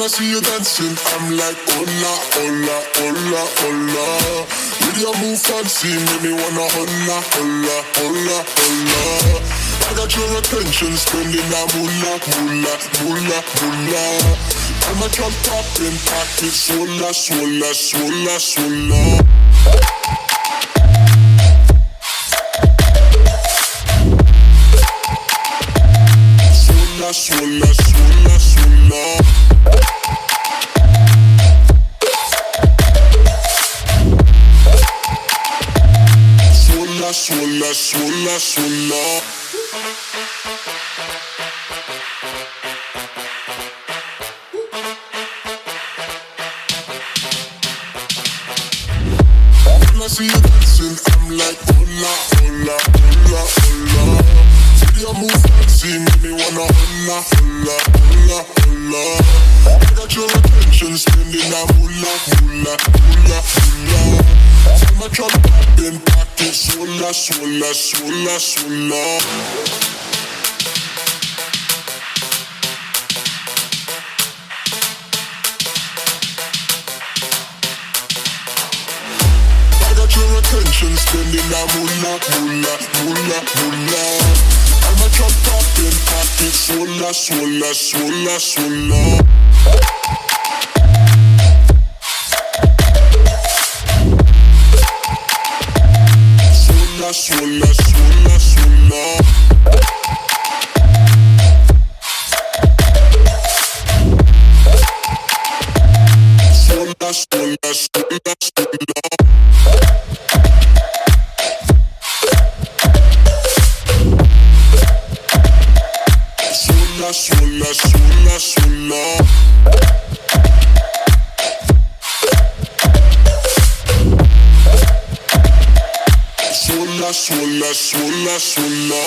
I see you dancing, I'm like, hola, hola, hola, hola. With your move fancy, make me wanna hola, hola, hola, hola. I got your attention, spending that moolah, moolah, moolah, moolah. I'm a drop popping, pocket, swola, swola, swola, swola. Swola, swola, swola, swola. Swola, swola, swola. When I see you dancing, I'm like, hola, hola, hola, hola. See your move fancy, make me wanna hola, hola, hola, hola. I got your attention, spending that moolah, moolah, moolah, moolah. I'm a drop popping, pocket, swola, swola, swola, swola. Your attention, spending that moolah, moolah, moolah, moolah. I'm a drop popping, pocket, swola, swola, swola, swola. Swola, swola, swola, swola. Swola, swola, swola, swola. Swola, swola, swola. Swola, swola, swola, swola.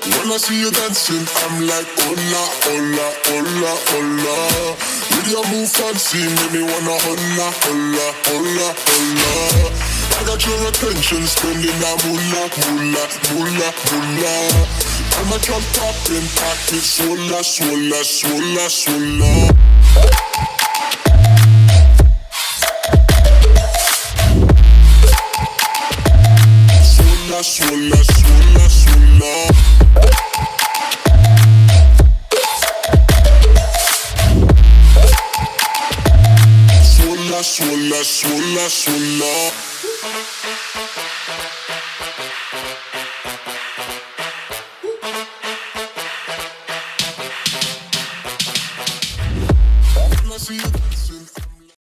When I see you dancing, I'm like, hola, hola, hola, hola. With your move fancy, make me wanna hola, hola, hola, hola. I got your attention, spending that moolah, moolah, moolah, moolah. I'm a drop popping, pocket, swola, swola, swola, swola. Swola, swola, swola, swola. Swola, swola, swola.